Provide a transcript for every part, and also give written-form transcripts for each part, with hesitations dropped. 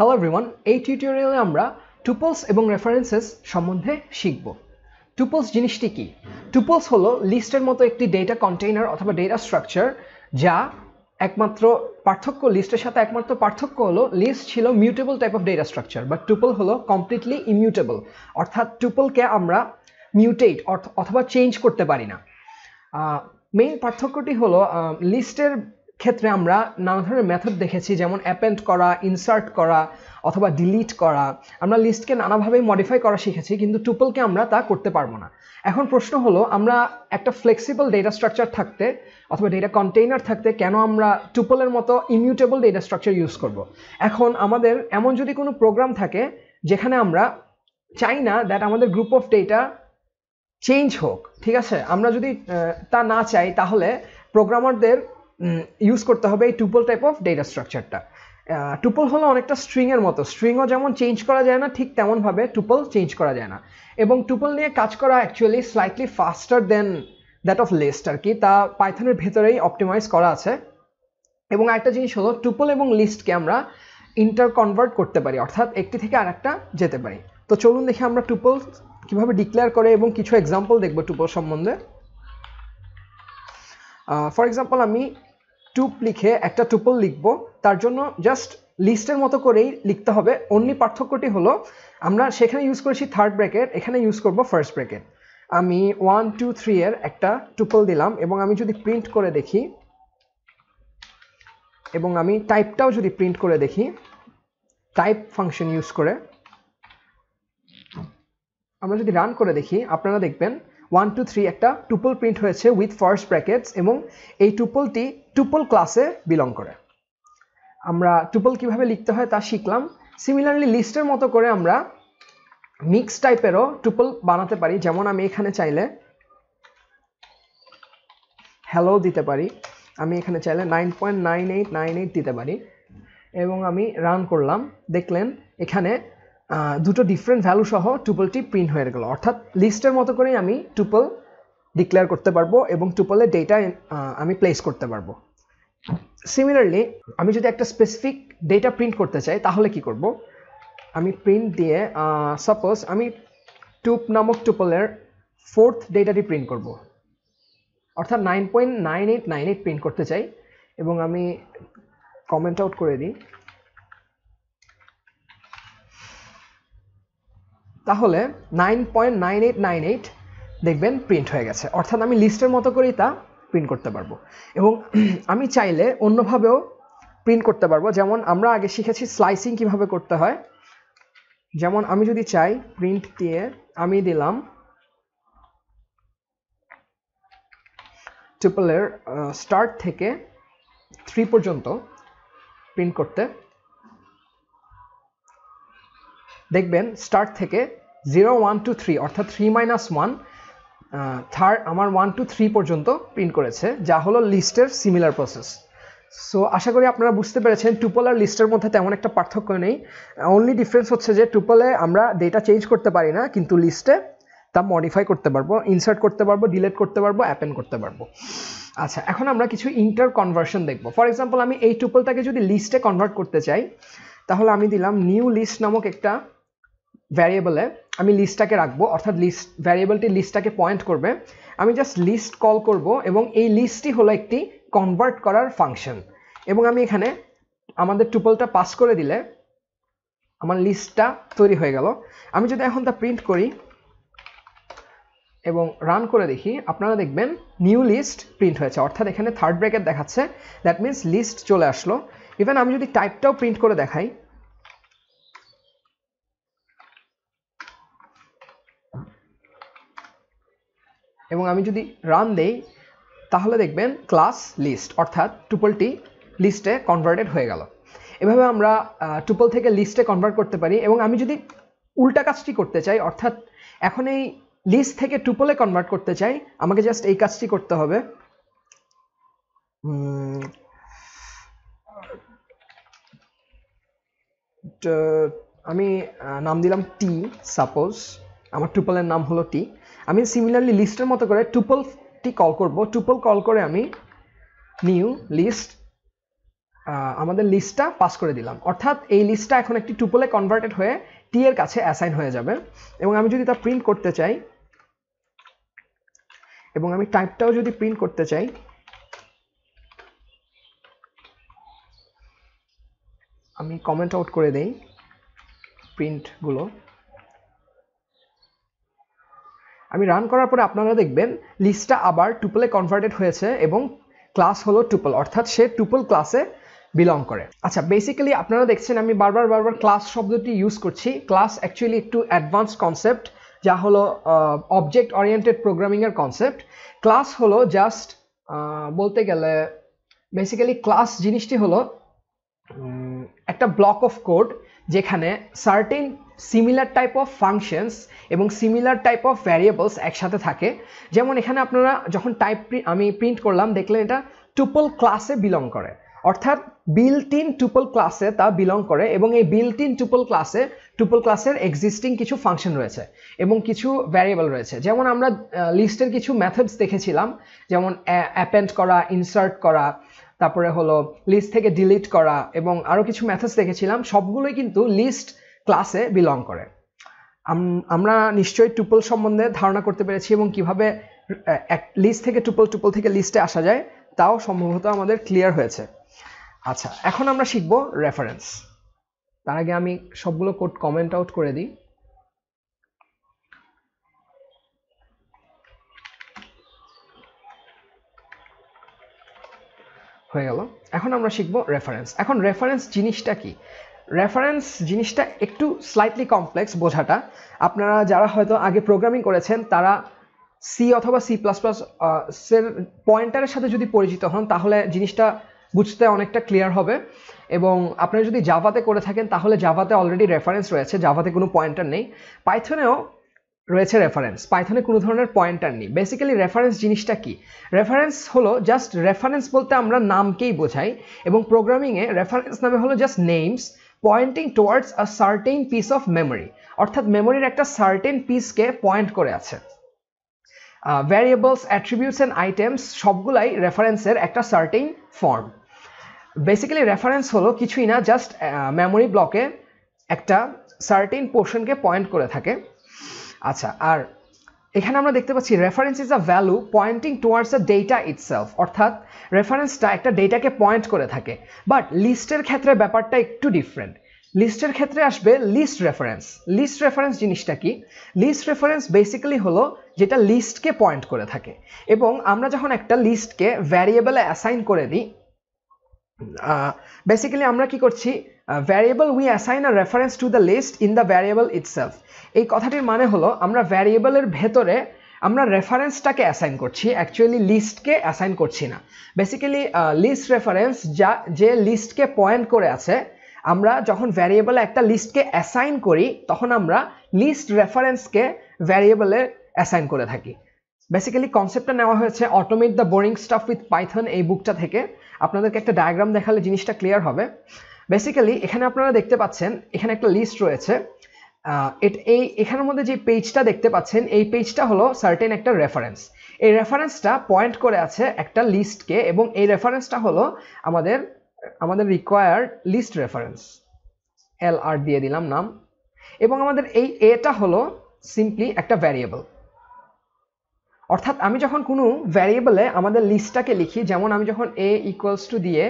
Hello everyone, এই টিউটোরিয়ালে আমরা টুপলস এবং রেফারেন্সেস সম্বন্ধে শিখব। টুপলস জিনিসটি কি? টুপলস হলো লিস্টের মতো একটি ডেটা কন্টেইনার অথবা ডেটা স্ট্রাকচার, যা একমাত্র পার্থক্য লিস্টের সাথে একমাত্র পার্থক্য হলো লিস্ট ছিল mutable type of data structure, but tuple হলো কমপ্লিটলি ইমিউটেবল, অর্থাৎ টুপলকে আমরা মিউটেট অথবা চেঞ্জ করতে পারি না। মেইন পার্থক্যটি হলো লিস্টের ক্ষেত্রে আমরা নানা ধরনের মেথড দেখেছি, যেমন অ্যাপেন্ড করা, ইনসার্ট করা অথবা ডিলিট করা। আমরা লিস্টকে নানাভাবেই মডিফাই করা শিখেছি, কিন্তু টুপলকে আমরা তা করতে পারবো না। এখন প্রশ্ন হলো, আমরা একটা ফ্লেক্সিবল ডেটা স্ট্রাকচার থাকতে অথবা ডেটা কন্টেইনার থাকতে কেন আমরা টুপলের মতো ইমিউটেবল ডেটা স্ট্রাকচার ইউজ করব? এখন আমাদের এমন যদি কোনো প্রোগ্রাম থাকে যেখানে আমরা চাই না দ্যাট আমাদের গ্রুপ অফ ডেটা চেঞ্জ হোক, ঠিক আছে, আমরা যদি তা না চাই, তাহলে প্রোগ্রামারদের ইউজ করতে হবে এই টুপল টাইপ অফ ডেটা স্ট্রাকচারটা। টুপল হলো অনেকটা স্ট্রিংয়ের মতো, স্ট্রিংও যেমন চেঞ্জ করা যায় না, ঠিক তেমনভাবে টুপল চেঞ্জ করা যায় না। এবং টুপল নিয়ে কাজ করা actually slightly faster than that of list আর কি, তা পাইথনের ভেতরেই অপটিমাইজ করা আছে। এবং আরেকটা জিনিস হলো, টুপল এবং লিস্টকে আমরা ইন্টার কনভার্ট করতে পারি, অর্থাৎ একটি থেকে আরেকটা যেতে পারি। তো চলুন দেখি আমরা টুপল কিভাবে ডিক্লেয়ার করে এবং কিছু এক্সাম্পল দেখবো টুপল সম্বন্ধে। ফর এক্সাম্পল, আমি টুপ লিখে একটা টুপল লিখব, তার জন্য জাস্ট লিস্টের মতো করেই লিখতে হবে। অনলি পার্থক্যটি হলো, আমরা সেখানে ইউজ করেছি থার্ড ব্র্যাকেট, এখানে ইউজ করব ফার্স্ট ব্র্যাকেট। আমি 1 2 3 এর একটা টুপল দিলাম, এবং আমি যদি প্রিন্ট করে দেখি এবং আমি টাইপটাও যদি প্রিন্ট করে দেখি, টাইপ ফাংশন ইউজ করে আমরা যদি রান করে দেখি, আপনারা দেখবেন 1 2 3 একটা টুপল প্রিন্ট হয়েছে উইথ ফার্স্ট ব্র্যাকেটস, এবং এই টুপলটি টুপল ক্লাসে বিলং করে। আমরা টুপল কিভাবে লিখতে হয় তা শিখলাম। সিমিলারলি লিস্টের মতো করে আমরা মিক্স টাইপেরও টুপল বানাতে পারি, যেমন আমি এখানে চাইলে হ্যালো দিতে পারি, আমি এখানে চাইলে 9.9898 দিতে পারি, এবং আমি রান করলাম। দেখলেন এখানে দুটো ডিফারেন্ট ভ্যালু সহ টুপলটি প্রিন্ট হয়ে গেল। অর্থাৎ লিস্টের মতো করেই আমি টুপল ডিক্লেয়ার করতে পারবো এবং টুপলের ডেটা আমি প্লেস করতে পারবো। সিমিলারলি আমি যদি একটা স্পেসিফিক ডেটা প্রিন্ট করতে চাই, তাহলে কি করব? আমি প্রিন্ট দিয়ে সাপোজ আমি টুপ নামক টুপলের ফোর্থ ডেটাটি প্রিন্ট করব, অর্থাৎ 9.9898 প্রিন্ট করতে চাই, এবং আমি কমেন্ট আউট করে দিই। তাহলে 9.9898 দেখবেন প্রিন্ট হয়ে গেছে। অর্থাৎ আমি লিস্টের মতো করেই তা প্রিন্ট করতে পারবো, এবং আমি চাইলে অন্যভাবেও প্রিন্ট করতে পারবো। যেমন আমরা আগে শিখেছি স্লাইসিং কিভাবে করতে হয়। যেমন আমি যদি চাই, প্রিন্ট দিয়ে আমি দিলাম টুপলের স্টার্ট থেকে 3 পর্যন্ত প্রিন্ট করতে, দেখবেন স্টার্ট থেকে 0 1 2 3 অর্থাৎ 3 - 1 থার্ড আমার 1 2 3 পর্যন্ত প্রিন্ট করেছে, যা হলো লিস্টের সিমিলার প্রসেস। সো আশা করি আপনারা বুঝতে পেরেছেন টুপল আর লিস্টের মধ্যে তেমন একটা পার্থক্য নেই। অনলি ডিফারেন্স হচ্ছে যে টুপলে আমরা ডেটা চেঞ্জ করতে পারি না, কিন্তু লিস্টে তা মডিফাই করতে পারবো, ইনসার্ট করতে পারবো, ডিলিট করতে পারবো, অ্যাপেন্ড করতে পারবো। আচ্ছা, এখন আমরা কিছু ইন্টার কনভার্সন দেখবো। ফর এক্সাম্পল, আমি এই টুপলটাকে যদি লিস্টে কনভার্ট করতে চাই, তাহলে আমি দিলাম নিউ লিস্ট নামক একটা ভ্যারিয়েবলে আমি লিস্টটাকে রাখবো, অর্থাৎ লিস্ট ভ্যারিয়েবলটি লিস্টটাকে পয়েন্ট করবে। আমি জাস্ট লিস্ট কল করব, এবং এই লিস্টটি হলো একটি কনভার্ট করার ফাংশন, এবং আমি এখানে আমাদের টুপলটা পাস করে দিলে আমার লিস্টটা তৈরি হয়ে গেল। আমি যদি এখন তা প্রিন্ট করি এবং রান করে দেখি, আপনারা দেখবেন নিউ লিস্ট প্রিন্ট হয়েছে, অর্থাৎ এখানে থার্ড ব্র্যাকেট দেখাচ্ছে, দ্যাট মিনস লিস্ট চলে আসলো। ইভেন আমি যদি টাইপটাও প্রিন্ট করে দেখাই, এবং আমি যদি রান দেই, তাহলে দেখবেন ক্লাস লিস্ট, অর্থাৎ টুপলটি লিস্টে কনভার্টেড হয়ে গেল। এভাবে আমরা টুপল থেকে লিস্টে কনভার্ট করতে পারি। এবং আমি যদি উল্টা কাজটি করতে চাই, অর্থাৎ এখন এই লিস্ট থেকে টুপলে কনভার্ট করতে চাই, আমাকে জাস্ট এই কাজটি করতে হবে। আমি নাম দিলাম টি, সাপোজ আমার টুপলের নাম হলো টি। আমি সিমিলারলি লিস্টের মতো করে টুপলটি কল করব। টুপল কল করে আমি নিউ লিস্ট আমাদের লিস্টটা পাস করে দিলাম, অর্থাৎ এই লিস্টটা এখন একটি টুপলে কনভার্টেড হয়ে টি এর কাছে অ্যাসাইন হয়ে যাবে। এবং আমি যদি তা প্রিন্ট করতে চাই এবং আমি টাইপটাও যদি প্রিন্ট করতে চাই, আমি কমেন্ট আউট করে দেই প্রিন্টগুলো। আমি রান করার পরে আপনারা দেখবেন লিস্টটা আবার টুপলে কনভার্টেড হয়েছে এবং ক্লাস হলো টুপল, অর্থাৎ সে টুপল ক্লাসে বিলং করে। আচ্ছা, বেসিক্যালি আপনারা দেখছেন আমি বারবার ক্লাস শব্দটি ইউজ করছি। ক্লাস অ্যাকচুয়ালি একটু অ্যাডভান্স কনসেপ্ট, যা হলো অবজেক্ট ওরিয়েন্টেড প্রোগ্রামিংয়ের কনসেপ্ট। ক্লাস হলো জাস্ট বলতে গেলে বেসিক্যালি ক্লাস জিনিসটি হলো একটা ব্লক অফ কোড যেখানে certain similar type of functions এবং সিমিলার টাইপ অফ ভ্যারিয়েবলস একসাথে থাকে। যেমন এখানে আপনারা যখন আমি প্রিন্ট করলাম, দেখলেন এটা টুপল ক্লাসে বিলং করে, অর্থাৎ বিল্ট ইন টুপল ক্লাসে তা বিলং করে। এবং এই বিল্ট ইন টুপল ক্লাসের এক্সিস্টিং কিছু ফাংশন রয়েছে এবং কিছু ভ্যারিয়েবল রয়েছে। যেমন আমরা লিস্টের কিছু মেথডস দেখেছিলাম, যেমন অ্যাপেন্ড করা, ইনসার্ট করা, তারপরে হলো লিস্ট থেকে ডিলিট করা এবং আরও কিছু মেথডস দেখেছিলাম। সবগুলোই কিন্তু লিস্ট ক্লাসে বিলং করে। আমরা নিশ্চয়ই টুপল সম্বন্ধে ধারণা করতে পেরেছি এবং কিভাবে লিস্ট থেকে টুপল থেকে লিস্টে আসা যায় তাও সম্ভবত আমাদের ক্লিয়ার হয়েছে। আচ্ছা, এখন আমরা শিখব রেফারেন্স। তার আগে আমি সবগুলো কোড কমেন্ট আউট করে দিই। হয়ে গেল। এখন আমরা শিখব রেফারেন্স। এখন রেফারেন্স জিনিসটা কি? রেফারেন্স জিনিসটা একটু স্লাইটলি কমপ্লেক্স বোঝাটা। আপনারা যারা হয়তো আগে প্রোগ্রামিং করেছেন তারা সি অথবা সি প্লাস প্লাস এর পয়েন্টারের সাথে যদি পরিচিত হন তাহলে জিনিসটা বুঝতে অনেকটা ক্লিয়ার হবে। এবং আপনারা যদি জাভাতে করে থাকেন তাহলে জাভাতে অলরেডি রেফারেন্স রয়েছে, জাভাতে কোনো পয়েন্টার নেই। পাইথনেও রয়েছে রেফারেন্স, পাইথনে কোনো ধরনের পয়েন্টার নেই। বেসিক্যালি রেফারেন্স জিনিসটা কি? রেফারেন্স হলো জাস্ট, রেফারেন্স বলতে আমরা নামকেই বোঝাই এবং প্রোগ্রামিংয়ে রেফারেন্স নামে হলো just names pointing towards a certain piece of memory, অর্থাৎ মেমোরির একটা সার্টেন পিসকে পয়েন্ট করে আছে। ভ্যারিয়েবলস, অ্যাট্রিবিউটস অ্যান্ড আইটেমস সবগুলাই রেফারেন্সের একটা সার্টেন ফর্ম। বেসিক্যালি রেফারেন্স হলো কিছুই না, জাস্ট মেমোরি ব্লকে একটা সার্টেন পোর্শনকে পয়েন্ট করে থাকে। আচ্ছা, আর এখানে আমরা দেখতে পাচ্ছি reference is a value pointing towards a data itself, অর্থাৎ রেফারেন্সটা একটা ডেটাকে পয়েন্ট করে থাকে। বাট লিস্টের ক্ষেত্রে ব্যাপারটা একটু ডিফারেন্ট। লিস্টের ক্ষেত্রে আসবে লিস্ট রেফারেন্স। লিস্ট রেফারেন্স জিনিসটা কি? লিস্ট রেফারেন্স বেসিক্যালি হলো যেটা লিস্টকে পয়েন্ট করে থাকে। এবং আমরা যখন একটা লিস্টকে ভ্যারিয়েবলে অ্যাসাইন করে দিই, বেসিক্যালি আমরা কি করছি? Variable we assign a reference to the list in the variable itself. এই কথাটির মানে হলো আমরা ভ্যারিয়েবলের ভেতরে আমরা রেফারেন্সটাকে অ্যাসাইন করছি, অ্যাকচুয়ালি লিস্টকে অ্যাসাইন করছি না। বেসিক্যালি লিস্ট রেফারেন্স যে লিস্টকে পয়েন্ট করে আছে, আমরা যখন ভ্যারিয়েবলে একটা লিস্টকে অ্যাসাইন করি তখন আমরা লিস্ট রেফারেন্সকে ভ্যারিয়েবলে অ্যাসাইন করে থাকি। বেসিক্যালি কনসেপ্টটা নেওয়া হয়েছে automate the boring staff with Python এই বুকটা থেকে। আপনাদেরকে একটা ডায়াগ্রাম দেখালে জিনিসটা ক্লিয়ার হবে। বেসিক্যালি এখানে আপনারা দেখতে পাচ্ছেন এখানে একটা লিস্ট রয়েছে। এখানের মধ্যে যে পেজটা দেখতে পাচ্ছেন এই পেজটা হলো সার্টেন একটা রেফারেন্স। এই রেফারেন্সটা পয়েন্ট করে আছে একটা লিস্টকে এবং এই রেফারেন্সটা হলো আমাদের রিকোয়ার্ড লিস্ট রেফারেন্স, LR দিয়ে দিলাম নাম। এবং আমাদের এই এটা হলো সিম্পলি একটা ভ্যারিয়েবল, অর্থাৎ আমি যখন কোনো ভ্যারিয়েবলে আমাদের লিস্টটাকে লিখি, যেমন আমি যখন a ইকুয়ালস টু দিয়ে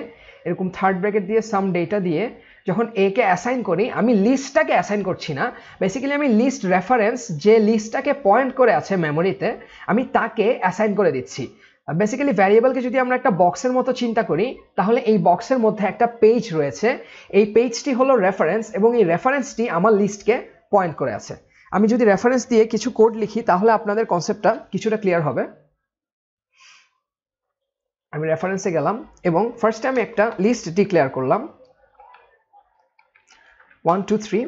এরকম থার্ড ব্র্যাকেট দিয়ে সাম ডেটা দিয়ে যখন a কে অ্যাসাইন করি, আমি লিস্টটাকে অ্যাসাইন করছি না। বেসিক্যালি আমি লিস্ট রেফারেন্স যে লিস্টটাকে পয়েন্ট করে আছে মেমোরিতে, আমি তাকে অ্যাসাইন করে দিচ্ছি। বেসিক্যালি ভ্যারিয়েবলকে যদি আমরা একটা বক্সের মতো চিন্তা করি তাহলে এই বক্সের মধ্যে একটা পেজ রয়েছে, এই পেজটি হলো রেফারেন্স এবং এই রেফারেন্সটি আমার লিস্টকে পয়েন্ট করে আছে। আমি যদি রেফারেন্স দিয়ে কিছু কোড লিখি তাহলে আপনাদের কনসেপ্টটা কিছুটা ক্লিয়ার হবে। আমি রেফারেন্সে গেলাম এবং ফার্স্টে আমি একটা লিস্ট ডিক্লেয়ার করলাম 1 2 3।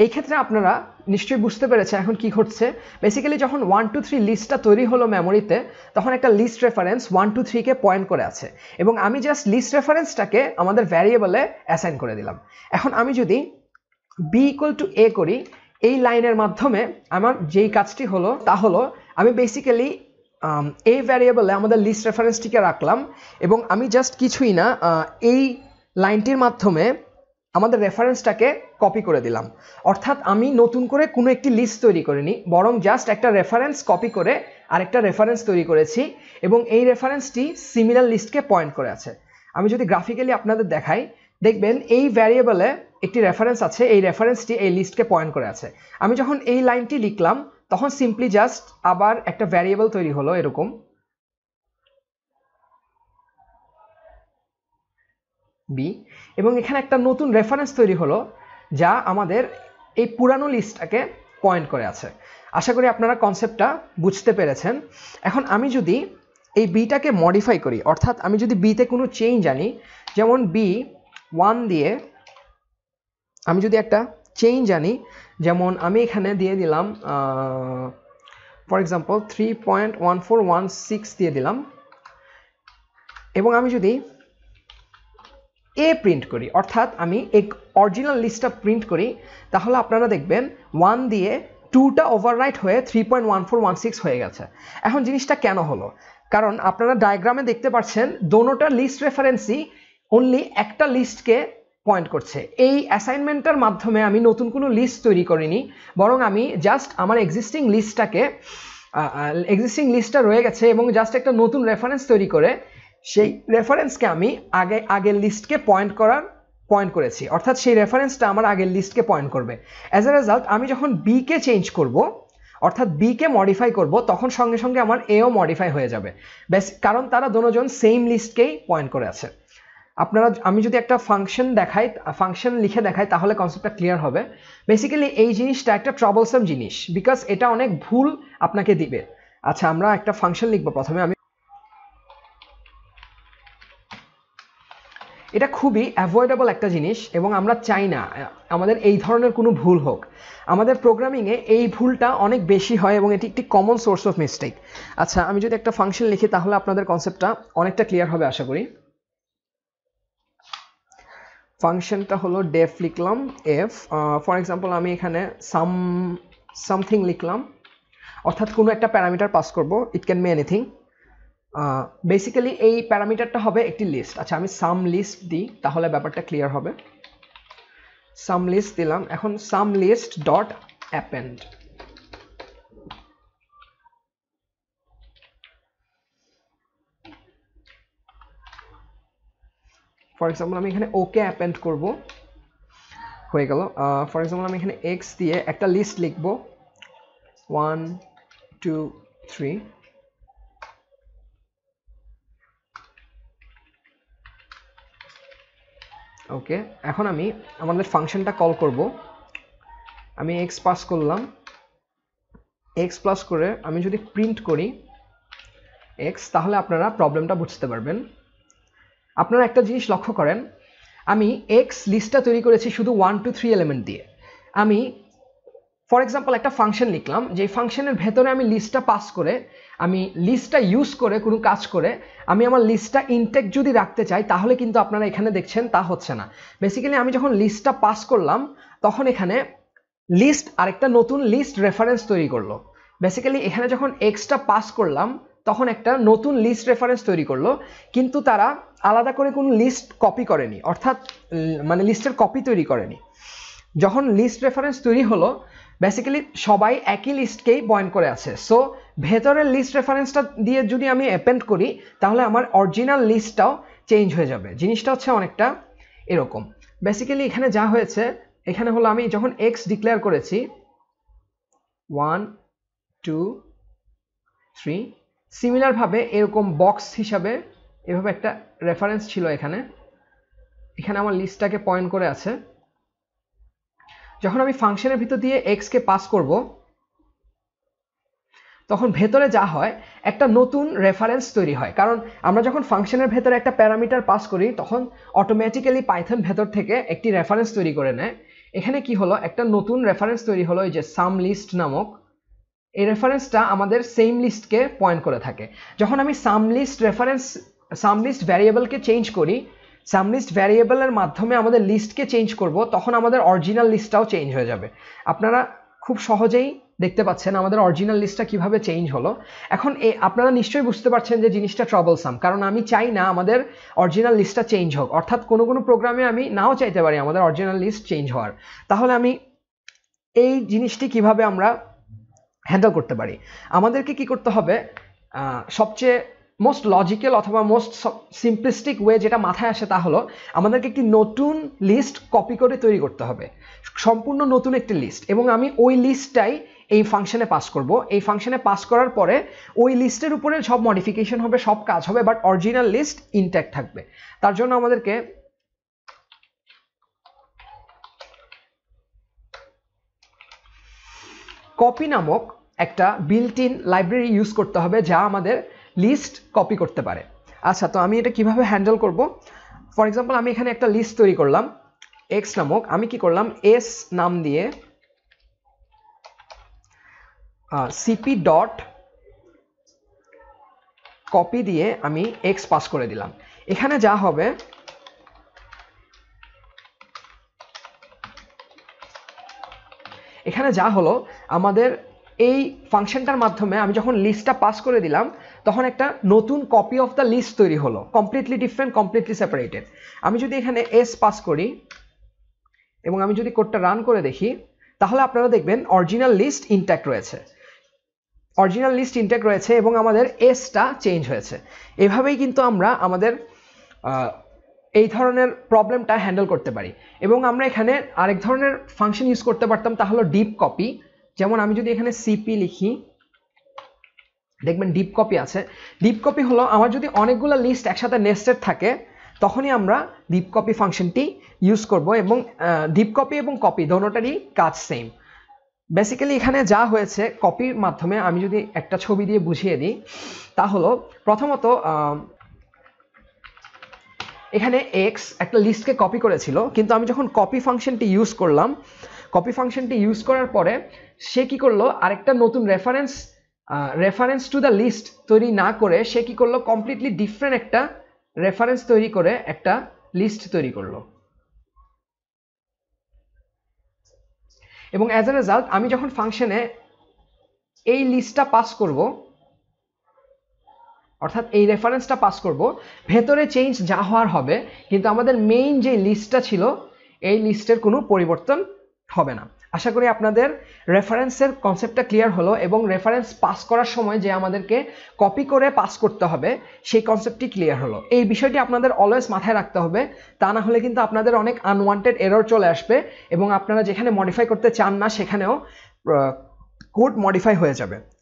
এই ক্ষেত্রে আপনারা নিশ্চয়ই বুঝতে পেরেছেন এখন কি ঘটছে। বেসিক্যালি যখন 1 2 3 লিস্টটা তৈরি হলো মেমোরিতে, তখন একটা লিস্ট রেফারেন্স 1 2 3 কে পয়েন্ট করে আছে এবং আমি জাস্ট লিস্ট রেফারেন্সটাকে আমাদের ভ্যারিয়েবলে অ্যাসাইন করে দিলাম। এখন আমি যদি b ইকুয়াল টু a করি, এই লাইনের মাধ্যমে আমার যেই কাজটি হলো তা হলো আমি বেসিক্যালি এই ভ্যারিয়েবলে আমাদের লিস্ট রেফারেন্সটিকে রাখলাম এবং আমি জাস্ট কিছুই না এই লাইনটির মাধ্যমে আমাদের রেফারেন্সটাকে কপি করে দিলাম। অর্থাৎ আমি নতুন করে কোনো একটি লিস্ট তৈরি করিনি, বরং জাস্ট একটা রেফারেন্স কপি করে আরেকটা রেফারেন্স তৈরি করেছি এবং এই রেফারেন্সটি সিমিলার লিস্টকে পয়েন্ট করে আছে। আমি যদি গ্রাফিক্যালি আপনাদের দেখাই, দেখবেন এই ভ্যারিয়েবলে একটি রেফারেন্স আছে, এই রেফারেন্সটি এই লিস্টকে পয়েন্ট করে আছে। আমি যখন এই লাইনটি লিখলাম তখন সিম্পলি জাস্ট আবার একটা ভ্যারিয়েবল তৈরি হলো এরকম বি, এবং এখানে একটা নতুন রেফারেন্স তৈরি হলো যা আমাদের এই পুরানো লিস্টটাকে পয়েন্ট করে আছে। আশা করি আপনারা কনসেপ্টটা বুঝতে পেরেছেন। এখন আমি যদি এই বিটাকে মডিফাই করি, অর্থাৎ আমি যদি বিতে কোনো চেঞ্জ আনি, যেমন B1 দিয়ে আমি যদি একটা চেঞ্জ আনি, যেমন আমি এখানে দিয়ে দিলাম ফর এক্সাম্পল 3.1416 দিয়ে দিলাম, এবং আমি যদি এ প্রিন্ট করি, অর্থাৎ আমি এই অরিজিনাল লিস্টটা প্রিন্ট করি, তাহলে আপনারা দেখবেন 1 দিয়ে 2টা ওভাররাইট হয়ে 3.1416 হয়ে গেছে। এখন জিনিসটা কেন হলো? কারণ আপনারা ডায়াগ্রামে দেখতে পাচ্ছেন দোনোটা লিস্ট রেফারেন্সই অনলি একটা লিস্টকে পয়েন্ট করছে। এই অ্যাসাইনমেন্টের মাধ্যমে আমি নতুন কোনো লিস্ট তৈরি করিনি, বরং আমি জাস্ট আমার এক্সিস্টিং লিস্টটা রয়ে গেছে এবং জাস্ট একটা নতুন রেফারেন্স তৈরি করে সেই রেফারেন্সকে আমি আগের লিস্টকে পয়েন্ট করেছি, অর্থাৎ সেই রেফারেন্সটা আমার আগের লিস্টকে পয়েন্ট করবে। অ্যাজ এ রেজাল্ট আমি যখন বিকে চেঞ্জ করব, অর্থাৎ বিকে মডিফাই করব, তখন সঙ্গে সঙ্গে আমার এও মডিফাই হয়ে যাবে, কারণ তারা দুজন সেম লিস্টকেই পয়েন্ট করে আছে। আমি যদি একটা ফাংশন লিখে দেখাই তাহলে কনসেপ্টটা ক্লিয়ার হবে। বেসিক্যালি এই জিনিসটা একটা ট্রাবলসাম জিনিস, বিকজ এটা অনেক ভুল আপনাকে দিবে। আচ্ছা, আমরা একটা ফাংশন লিখবো প্রথমে। এটা খুবই অ্যাভয়েডেবল একটা জিনিস এবং আমরা চাই না আমাদের এই ধরনের কোনো ভুল হোক। আমাদের প্রোগ্রামিংয়ে এই ভুলটা অনেক বেশি হয় এবং এটি একটি কমন সোর্স অফ মিস্টেক। আচ্ছা, আমি যদি একটা ফাংশন লিখি তাহলে আপনাদের কনসেপ্টটা অনেকটা ক্লিয়ার হবে আশা করি। ফাংশনটা হলো ডেফ লিখলাম, এফ ফর এক্সাম্পল আমি এখানে সামথিং লিখলাম, অর্থাৎ কোনো একটা প্যারামিটার পাস করব, it can be anything. Basically এই প্যারামিটারটা হবে একটি লিস্ট। আচ্ছা, আমি সাম লিস্ট দিই তাহলে ব্যাপারটা ক্লিয়ার হবে। সাম লিস্ট দিলাম, এখন some list dot append. For example আমি এখানে ওকে অ্যাপেন্ড করব, হয়ে গেল। ফর এক্সাম্পল আমি এখানে এক্স দিয়ে একটা লিস্ট লিখব, 1 2 3। ওকে, এখন আমি আমাদের ফাংশনটা কল করব। আমি এক্স পাস করলাম, এক্স প্লাস করে আমি যদি প্রিন্ট করি এক্স, তাহলে আপনারা প্রবলেমটা বুঝতে পারবেন। আপনারা একটা জিনিস লক্ষ্য করেন, আমি এক্স লিস্টটা তৈরি করেছি শুধু 1 2 3 এলিমেন্ট দিয়ে। আমি ফর এক্সাম্পল একটা ফাংশন লিখলাম, যে ফাংশনের ভেতরে আমি লিস্টটা পাস করে, আমি লিস্টটা ইউজ করে কোনো কাজ করে আমি আমার লিস্টটা ইনটেক্ট যদি রাখতে চাই, তাহলে কিন্তু আপনারা এখানে দেখছেন তা হচ্ছে না। বেসিক্যালি আমি যখন লিস্টটা পাস করলাম তখন এখানে লিস্ট আরেকটা নতুন লিস্ট রেফারেন্স তৈরি করলো। বেসিক্যালি এখানে যখন এক্সটা পাস করলাম তখন একটা নতুন লিস্ট রেফারেন্স তৈরি করলো, কিন্তু তারা আলাদা করে কোনো লিস্ট কপি করেনি, অর্থাৎ মানে লিস্টের কপি তৈরি করেনি। যখন লিস্ট রেফারেন্স তৈরি হলো, বেসিক্যালি সবাই একই লিস্টকেই পয়েন্ট করে আছে। সো ভেতরের লিস্ট রেফারেন্সটা দিয়ে যদি আমি অ্যাপেন্ড করি তাহলে আমার অরিজিনাল লিস্টটাও চেঞ্জ হয়ে যাবে। জিনিসটা হচ্ছে অনেকটা এরকম। বেসিক্যালি এখানে যা হয়েছে, এখানে হলো আমি যখন এক্স ডিক্লেয়ার করেছি 1 2 3, সিমিলারভাবে এরকম বক্স হিসাবে এভাবে একটা রেফারেন্স ছিল এখানে আমার লিস্টটাকে পয়েন্ট করে আছে। যখন আমি ফাংশনের ভিতর দিয়ে এক্সকে পাস করব তখন ভেতরে যা হয় একটা নতুন রেফারেন্স তৈরি হয়, কারণ আমরা যখন ফাংশনের ভেতরে একটা প্যারামিটার পাস করি তখন অটোমেটিক্যালি পাইথন ভেতর থেকে একটি রেফারেন্স তৈরি করে নেয়। এখানে কি হলো, একটা নতুন রেফারেন্স তৈরি হলো, এই যে সাম লিস্ট নামক এই রেফারেন্সটা আমাদের সেম লিস্টকে পয়েন্ট করে থাকে। যখন আমি সাম লিস্ট ভ্যারিয়েবলকে চেঞ্জ করি, সাম লিস্ট ভ্যারিয়েবলের মাধ্যমে আমাদের লিস্টকে চেঞ্জ করব, তখন আমাদের অরিজিনাল লিস্টটাও চেঞ্জ হয়ে যাবে। আপনারা খুব সহজেই দেখতে পাচ্ছেন আমাদের অরিজিনাল লিস্টটা কিভাবে চেঞ্জ হলো। এখন আপনারা নিশ্চয়ই বুঝতে পারছেন যে জিনিসটা ট্রাবলসাম, কারণ আমি চাই না আমাদের অরিজিনাল লিস্টটা চেঞ্জ হোক, অর্থাৎ কোনো কোনো প্রোগ্রামে আমি নাও চাইতে পারি আমাদের অরিজিনাল লিস্ট চেঞ্জ হওয়ার। তাহলে আমি এই জিনিসটি কিভাবে আমরা হ্যান্ডেল করতে পারি? আমাদেরকে কি করতে হবে, সবচেয়ে মোস্ট লজিক্যাল অথবা মোস্ট সিম্পলিস্টিক ওয়ে যেটা মাথায় আসে তা হলো আমাদেরকে একটি নতুন লিস্ট কপি করে তৈরি করতে হবে, সম্পূর্ণ নতুন একটি লিস্ট, এবং আমি ওই লিস্টটাই এই ফাংশনে পাস করব। এই ফাংশনে পাস করার পরে ওই লিস্টের উপরে সব মডিফিকেশন হবে, সব কাজ হবে, বাট অরিজিনাল লিস্ট ইনট্যাক্ট থাকবে। তার জন্য আমাদেরকে কপি নামক একটা বিল্ট ইন লাইব্রেরি ইউজ করতে হবে যা আমাদের লিস্ট কপি করতে পারে। আচ্ছা, তো আমি এটা কিভাবে হ্যান্ডেল করব? ফর এক্সাম্পল আমি এখানে একটা লিস্ট তৈরি করলাম এক্স নামক, আমি কি করলাম এস নাম দিয়ে সিপি ডট কপি দিয়ে আমি এক্স পাস করে দিলাম। এখানে যা হবে, এখানে যা হলো আমাদের এই ফাংশনটার মাধ্যমে আমি যখন লিস্টটা পাস করে দিলাম তখন একটা নতুন কপি অফ দ্য লিস্ট তৈরি হলো, কমপ্লিটলি ডিফারেন্ট, কমপ্লিটলি সেপারেটেড। আমি যদি এখানে এস পাস করি এবং আমি যদি কোডটা রান করে দেখি তাহলে আপনারা দেখবেন অরিজিনাল লিস্ট ইনট্যাক্ট রয়েছে, অরিজিনাল লিস্ট ইনট্যাক্ট রয়েছে এবং আমাদের এসটা চেঞ্জ হয়েছে। এভাবেই কিন্তু আমরা আমাদের এই ধরনের প্রবলেমটা হ্যান্ডেল করতে পারি। এবং আমরা এখানে আরেক ধরনের ফাংশন ইউজ করতে পারতাম, তা হলো ডিপ কপি। যেমন আমি যদি এখানে সিপি লিখি দেখবেন ডিপ কপি আছে। ডিপ কপি হলো আমার যদি অনেকগুলো লিস্ট একসাথে নেস্টেড থাকে তখনই আমরা ডিপ কপি ফাংশনটি ইউজ করব, এবং ডিপ কপি এবং কপি দোনোটারই কাজ সেম। বেসিক্যালি এখানে যা হয়েছে কপির মাধ্যমে আমি যদি একটা ছবি দিয়ে বুঝিয়ে দিই তা হলো প্রথমত এখানে এক্স একটা লিস্টকে কপি করেছিল, কিন্তু আমি যখন কপি ফাংশনটি ইউজ করলাম, কপি ফাংশনটি ইউজ করার পরে সে কি করলো আরেকটা নতুন রেফারেন্স টু দ্য লিস্ট তৈরি না করে সে কি করলো কমপ্লিটলি ডিফারেন্ট একটা রেফারেন্স তৈরি করে একটা লিস্ট তৈরি করলো। এবং অ্যাজ এ রেজাল্ট আমি যখন ফাংশনে এই লিস্টটা পাস করব, অর্থাৎ এই রেফারেন্সটা পাস করব, ভেতরে চেঞ্জ যা হওয়ার হবে, কিন্তু আমাদের মেইন যে লিস্টটা ছিল এই লিস্টের কোনো পরিবর্তন হবে না। আশা করি আপনাদের রেফারেন্সের কনসেপ্টটা ক্লিয়ার হলো, এবং রেফারেন্স পাস করার সময় যে আমাদেরকে কপি করে পাস করতে হবে সেই কনসেপ্টটি ক্লিয়ার হলো। এই বিষয়টি আপনাদের অলওয়েজ মাথায় রাখতে হবে, তা না হলে কিন্তু আপনাদের অনেক আনওয়ান্টেড এরর চলে আসবে এবং আপনারা যেখানে মডিফাই করতে চান না সেখানেও কোড মডিফাই হয়ে যাবে।